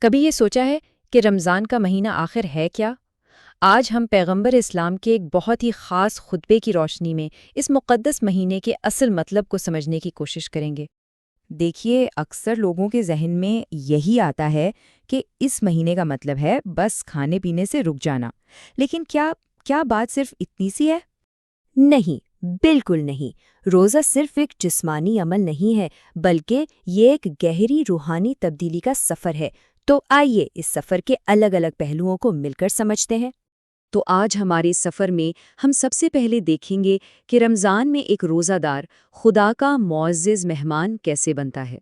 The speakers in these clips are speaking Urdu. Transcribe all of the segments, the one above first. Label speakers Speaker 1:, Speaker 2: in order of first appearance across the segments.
Speaker 1: کبھی یہ سوچا ہے کہ رمضان کا مہینہ آخر ہے کیا؟ آج ہم پیغمبر اسلام کے ایک بہت ہی خاص خطبے کی روشنی میں اس مقدس مہینے کے اصل مطلب کو سمجھنے کی کوشش کریں گے۔
Speaker 2: دیکھیے، اکثر لوگوں کے ذہن میں یہی آتا ہے کہ اس مہینے کا مطلب ہے بس کھانے پینے سے رک جانا۔ لیکن کیا بات صرف اتنی سی ہے؟
Speaker 3: نہیں، بالکل نہیں۔ روزہ صرف ایک جسمانی عمل نہیں ہے، بلکہ یہ ایک گہری روحانی تبدیلی کا سفر ہے۔ تو آئیے اس سفر کے الگ الگ پہلوؤں کو مل کر سمجھتے ہیں۔
Speaker 4: تو آج ہمارے سفر میں ہم سب سے پہلے دیکھیں گے کہ رمضان میں ایک روزہ دار خدا کا معزز مہمان کیسے بنتا ہے۔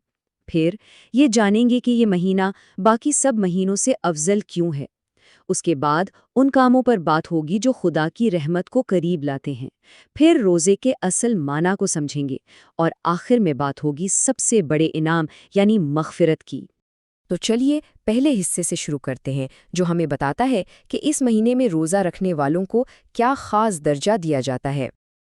Speaker 4: پھر یہ جانیں گے کہ یہ مہینہ باقی سب مہینوں سے افضل کیوں ہے۔ اس کے بعد ان کاموں پر بات ہوگی جو خدا کی رحمت کو قریب لاتے ہیں۔ پھر روزے کے اصل معنی کو سمجھیں گے اور آخر میں بات ہوگی سب سے بڑے انعام یعنی مغفرت کی۔
Speaker 2: تو چلیے پہلے حصے سے شروع کرتے ہیں، جو ہمیں بتاتا ہے کہ اس مہینے میں روزہ رکھنے والوں کو کیا خاص درجہ دیا جاتا ہے۔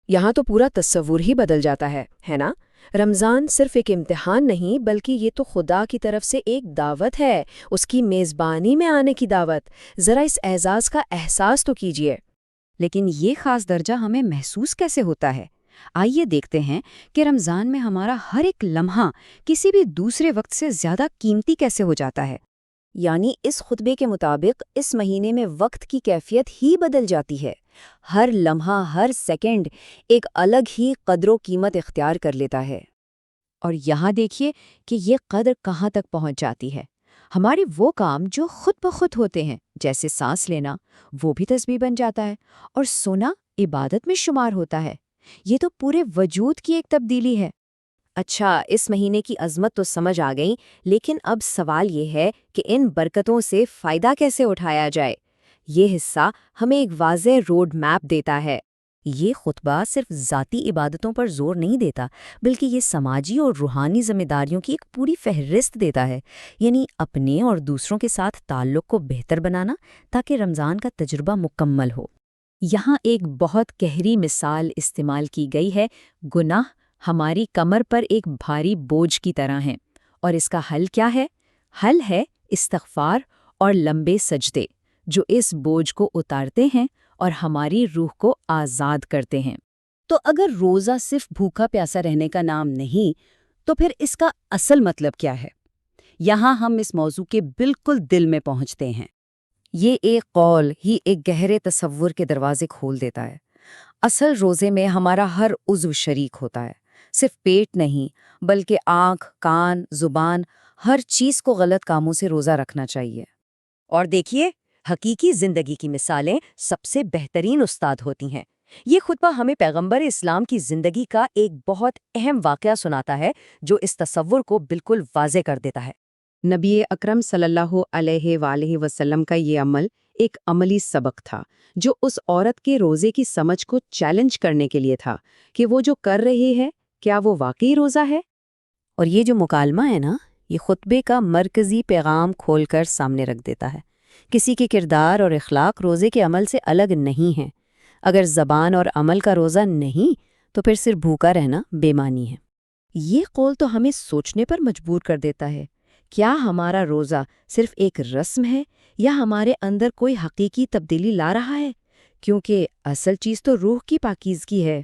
Speaker 2: یہاں تو پورا تصور ہی بدل جاتا ہے نا؟ رمضان صرف ایک امتحان نہیں، بلکہ یہ تو خدا کی طرف سے ایک دعوت ہے، اس کی میزبانی میں آنے کی دعوت۔ ذرا اس اعزاز کا احساس تو کیجیے۔
Speaker 4: لیکن یہ خاص درجہ ہمیں محسوس کیسے ہوتا ہے؟ آئیے دیکھتے ہیں کہ رمضان میں ہمارا ہر ایک لمحہ کسی بھی دوسرے وقت سے زیادہ قیمتی کیسے ہو جاتا ہے۔
Speaker 3: یعنی اس خطبے کے مطابق اس مہینے میں وقت کی کیفیت ہی بدل جاتی ہے۔ ہر لمحہ، ہر سیکنڈ ایک الگ ہی قدر و قیمت اختیار کر لیتا ہے۔
Speaker 4: اور یہاں دیکھیے کہ یہ قدر کہاں تک پہنچ جاتی ہے۔ ہمارے وہ کام جو خود بخود ہوتے ہیں، جیسے سانس لینا، وہ بھی تسبیح بن جاتا ہے، اور سونا عبادت میں شمار ہوتا ہے۔ یہ تو پورے وجود کی ایک تبدیلی ہے۔
Speaker 3: اچھا، اس مہینے کی عظمت تو سمجھ آ گئی، لیکن اب سوال یہ ہے کہ ان برکتوں سے فائدہ کیسے اٹھایا جائے؟ یہ حصہ ہمیں ایک واضح روڈ میپ دیتا ہے۔
Speaker 2: یہ خطبہ صرف ذاتی عبادتوں پر زور نہیں دیتا، بلکہ یہ سماجی اور روحانی ذمہ داریوں کی ایک پوری فہرست دیتا ہے، یعنی اپنے اور دوسروں کے ساتھ تعلق کو بہتر بنانا تاکہ رمضان کا تجربہ مکمل ہو۔
Speaker 4: یہاں ایک بہت گہری مثال استعمال کی گئی ہے۔ گناہ ہماری کمر پر ایک بھاری بوجھ کی طرح ہیں، اور اس کا حل کیا ہے؟ حل ہے استغفار اور لمبے سجدے، جو اس بوجھ کو اتارتے ہیں اور ہماری روح کو آزاد کرتے ہیں۔ تو اگر روزہ صرف بھوکا پیاسا رہنے کا نام نہیں، تو پھر اس کا اصل مطلب کیا ہے؟ یہاں ہم اس موضوع کے بالکل دل میں پہنچتے ہیں۔
Speaker 2: یہ ایک قول ہی ایک گہرے تصور کے دروازے کھول دیتا ہے۔ اصل روزے میں ہمارا ہر عضو شریک ہوتا ہے، صرف پیٹ نہیں بلکہ آنکھ، کان، زبان، ہر چیز کو غلط کاموں سے روزہ رکھنا چاہیے۔
Speaker 3: اور دیکھیے، حقیقی زندگی کی مثالیں سب سے بہترین استاد ہوتی ہیں۔ یہ خطبہ ہمیں پیغمبر اسلام کی زندگی کا ایک بہت اہم واقعہ سناتا ہے، جو اس تصور کو بالکل واضح کر دیتا ہے۔
Speaker 5: نبی اکرم صلی اللہ علیہ وآلہ وسلم کا یہ عمل ایک عملی سبق تھا، جو اس عورت کے روزے کی سمجھ کو چیلنج کرنے کے لیے تھا کہ وہ جو کر رہی ہے، کیا وہ واقعی روزہ ہے؟
Speaker 2: اور یہ جو مکالمہ ہے نا، یہ خطبے کا مرکزی پیغام کھول کر سامنے رکھ دیتا ہے۔ کسی کے کردار اور اخلاق روزے کے عمل سے الگ نہیں ہیں۔ اگر زبان اور عمل کا روزہ نہیں، تو پھر صرف بھوکا رہنا بے معنی ہے۔ یہ قول تو ہمیں سوچنے پر مجبور کر دیتا ہے، کیا ہمارا روزہ صرف ایک رسم ہے یا ہمارے اندر کوئی حقیقی تبدیلی لا رہا ہے؟ کیونکہ اصل چیز تو روح کی پاکیزگی ہے۔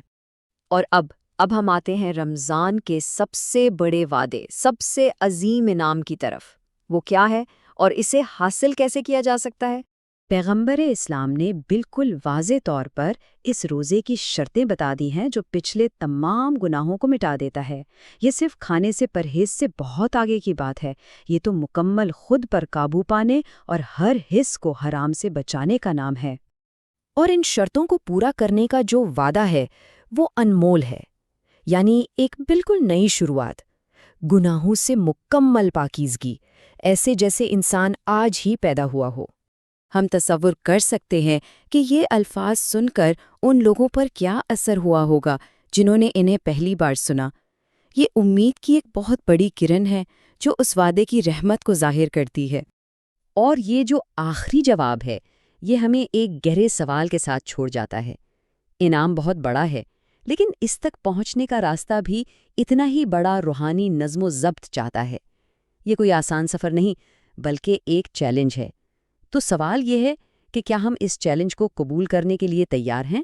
Speaker 4: اور اب ہم آتے ہیں رمضان کے سب سے بڑے وعدے، سب سے عظیم انعام کی طرف۔ وہ کیا ہے اور اسے حاصل کیسے کیا جا سکتا ہے؟
Speaker 2: پیغمبر اسلام نے بالکل واضح طور پر اس روزے کی شرطیں بتا دی ہیں جو پچھلے تمام گناہوں کو مٹا دیتا ہے۔ یہ صرف کھانے سے پرہیز سے بہت آگے کی بات ہے، یہ تو مکمل خود پر قابو پانے اور ہر حس کو حرام سے بچانے کا نام ہے۔ اور ان شرطوں کو پورا کرنے کا جو وعدہ ہے وہ انمول ہے، یعنی ایک بالکل نئی شروعات، گناہوں سے مکمل پاکیزگی، ایسے جیسے انسان آج ہی پیدا ہوا ہو۔ ہم تصور کر سکتے ہیں کہ یہ الفاظ سن کر ان لوگوں پر کیا اثر ہوا ہوگا جنہوں نے انہیں پہلی بار سنا۔ یہ امید کی ایک بہت بڑی کرن ہے جو اس وعدے کی رحمت کو ظاہر کرتی ہے۔
Speaker 4: اور یہ جو آخری جواب ہے، یہ ہمیں ایک گہرے سوال کے ساتھ چھوڑ جاتا ہے۔ انعام بہت بڑا ہے، لیکن اس تک پہنچنے کا راستہ بھی اتنا ہی بڑا روحانی نظم و ضبط چاہتا ہے۔ یہ کوئی آسان سفر نہیں،
Speaker 3: بلکہ ایک چیلنج ہے۔ تو سوال یہ ہے کہ کیا ہم اس چیلنج کو قبول کرنے کے لیے تیار ہیں؟